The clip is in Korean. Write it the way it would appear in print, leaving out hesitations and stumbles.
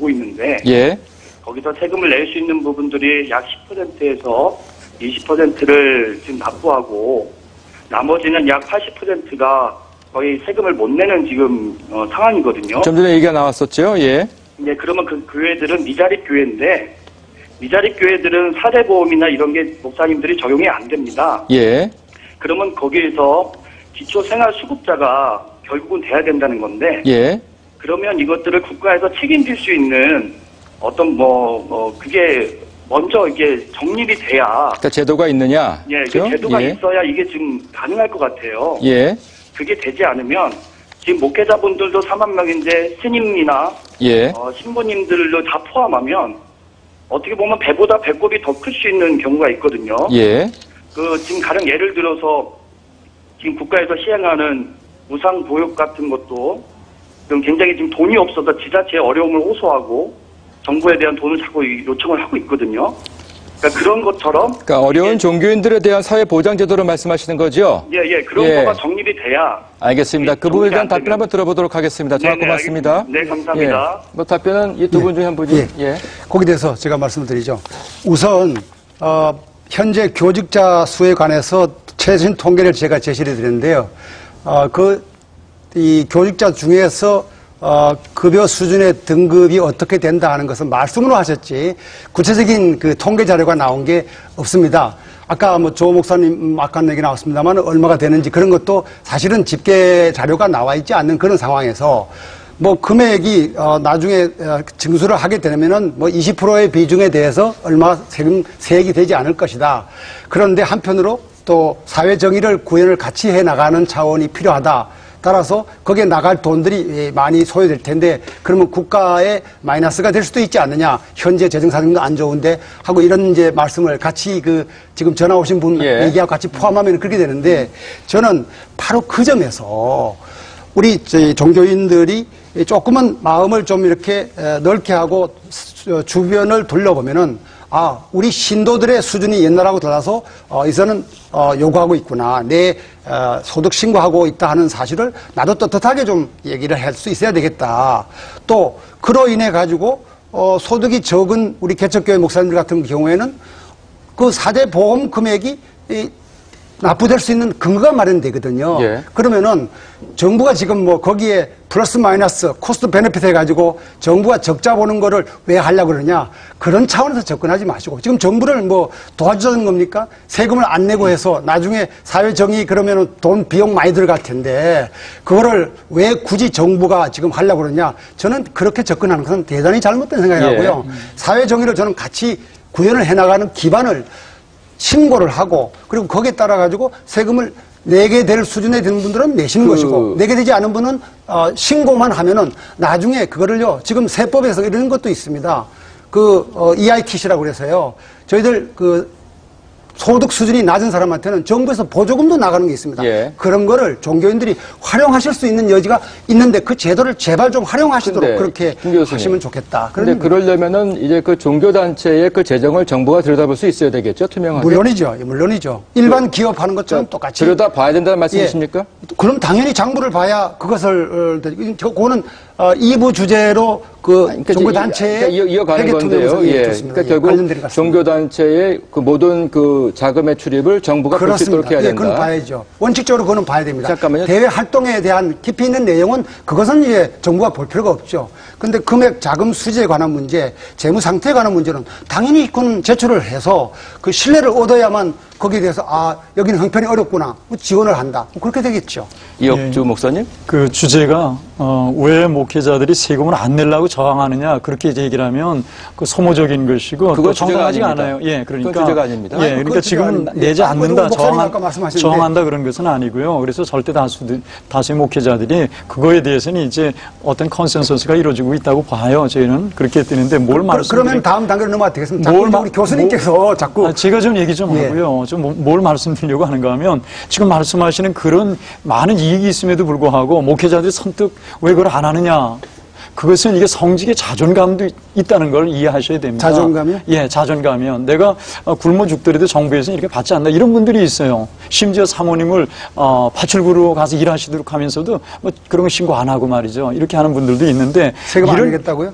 주고 있는데 예. 거기서 세금을 낼 수 있는 부분들이 약 10%에서 20%를 지금 납부하고 나머지는 약 80%가 거의 세금을 못 내는 지금 상황이거든요. 좀 전에 얘기가 나왔었죠. 예. 네, 그러면 그 교회들은 미자립 교회인데 미자립 교회들은 사대보험이나 이런 게 목사님들이 적용이 안 됩니다. 예. 그러면 거기에서 기초생활수급자가 결국은 돼야 된다는 건데 예. 그러면 이것들을 국가에서 책임질 수 있는 어떤 그게 먼저 이게 정립이 돼야 그러니까 제도가 있느냐? 예, 그렇죠? 제도가 예. 있어야 이게 지금 가능할 것 같아요. 예. 그게 되지 않으면 지금 목회자분들도 4만 명인데 스님이나 예. 신부님들로 다 포함하면 어떻게 보면 배보다 배꼽이 더 클 수 있는 경우가 있거든요. 예. 지금 가령 예를 들어서 지금 국가에서 시행하는 무상보육 같은 것도 지금 굉장히 지금 돈이 없어서 지자체의 어려움을 호소하고 정부에 대한 돈을 자꾸 요청을 하고 있거든요. 그러니까 그런 것처럼. 그러니까 어려운 종교인들에 대한 사회보장제도를 말씀하시는 거죠? 예. 그런 거가 정립이 돼야. 알겠습니다. 그 부분에 대한 답변 한번 들어보도록 하겠습니다. 전화 고맙습니다. 네, 감사합니다. 예. 답변은 이 두 분 중에 한 분이. 예. 거기에 대해서 제가 말씀을 드리죠. 우선 현재 교직자 수에 관해서 최신 통계를 제가 제시를 드렸는데요. 이 교직자 중에서 급여 수준의 등급이 어떻게 된다 하는 것은 말씀으로 하셨지 구체적인 그 통계 자료가 나온 게 없습니다. 아까 조 목사님 아까 얘기 나왔습니다만 얼마가 되는지 그런 것도 사실은 집계 자료가 나와 있지 않는 그런 상황에서 금액이 나중에 징수를 하게 되면은 20%의 비중에 대해서 얼마 세액이 되지 않을 것이다. 그런데 한편으로 또 사회 정의를 구현을 같이 해 나가는 차원이 필요하다. 따라서 거기에 나갈 돈들이 많이 소요될 텐데 그러면 국가에 마이너스가 될 수도 있지 않느냐. 현재 재정 사정도 안 좋은데 하고 이런 이제 말씀을 같이 지금 전화 오신 분 얘기하고 같이 포함하면 그렇게 되는데 저는 바로 그 점에서 우리 종교인들이 조금은 마음을 좀 이렇게 넓게 하고 주변을 둘러보면은 우리 신도들의 수준이 옛날하고 달라서 이제는 요구하고 있구나. 내 소득 신고하고 있다 하는 사실을 나도 떳떳하게 좀 얘기를 할 수 있어야 되겠다. 또 그로 인해 가지고 소득이 적은 우리 개척교회 목사님들 같은 경우에는 그 사대보험 금액이 납부될 수 있는 근거가 마련되거든요. 예. 그러면은 정부가 지금 거기에 플러스 마이너스 코스트 베네핏 해가지고 정부가 적자 보는 거를 왜 하려고 그러냐. 그런 차원에서 접근하지 마시고 지금 정부를 도와주자는 겁니까? 세금을 안 내고 해서 나중에 사회정의 그러면은 돈 비용 많이 들어갈 텐데 그거를 왜 굳이 정부가 지금 하려고 그러냐. 저는 그렇게 접근하는 것은 대단히 잘못된 생각이라고요. 사회정의를 저는 같이 구현을 해나가는 기반을 신고를 하고 그리고 거기에 따라 가지고 세금을 내게 될 수준에 되는 분들은 내시는 것이고 내게 되지 않은 분은 신고만 하면은 나중에 그거를요 지금 세법에서 이런 것도 있습니다. EITC라고 그래서요 저희들 소득 수준이 낮은 사람한테는 정부에서 보조금도 나가는 게 있습니다. 예. 그런 거를 종교인들이 활용하실 수 있는 여지가 있는데 그 제도를 제발 좀 활용하시도록 그렇게 하시면 좋겠다. 그런데 그러려면은 이제 그 종교단체의 그 재정을 정부가 들여다볼 수 있어야 되겠죠? 투명하게. 물론이죠. 일반 기업하는 것처럼 똑같이. 들여다봐야 된다는 말씀이십니까? 그럼 당연히 장부를 봐야 그것을, 그거는 2부 주제로 종교단체에 이어가는 건데요. 그러니까 결국 종교단체의 모든 자금의 출입을 정부가 볼 수 있도록 해야 된다. 그건 봐야죠. 원칙적으로 그거는 봐야 됩니다. 잠깐만요. 대외 활동에 대한 깊이 있는 내용은 그것은 이제 정부가 볼 필요가 없죠. 근데 금액 자금 수지에 관한 문제, 재무 상태에 관한 문제는 당연히 그건 제출을 해서 그 신뢰를 얻어야만 거기에 대해서 여기는 형편이 어렵구나 지원을 한다. 그렇게 되겠죠. 이혁주 목사님? 그 주제가 왜 목회자들이 세금을 안 내려고 저항하느냐 그렇게 얘기를 하면 소모적인 것이고 그거 정당하지 않아요. 그러니까 그건 주제가 아닙니다. 그러니까 지금은 내지 않는다, 저항한다 그런 것은 아니고요. 그래서 절대 다수의 목회자들이 그거에 대해서는 이제 어떤 컨센서스가 이루어지고 있다고 봐요. 저희는 그렇게 뜨는데 그러면 다음 단계로 넘어가 되겠습니다. 우리 교수님께서 자꾸 제가 좀 얘기 좀 하고요. 뭘 말씀드리려고 하는가 하면 지금 말씀하시는 그런 많은 이익이 있음에도 불구하고 목회자들이 선뜻 왜 그걸 안 하느냐. 그것은 이게 성직의 자존감도 있다는 걸 이해하셔야 됩니다. 자존감이요? 자존감이요. 내가 굶어 죽더라도 정부에서는 이렇게 받지 않는다. 이런 분들이 있어요. 심지어 사모님을 파출부로 가서 일하시도록 하면서도 그런 거 신고 안 하고 말이죠. 이렇게 하는 분들도 있는데 세금 안 내겠다고요?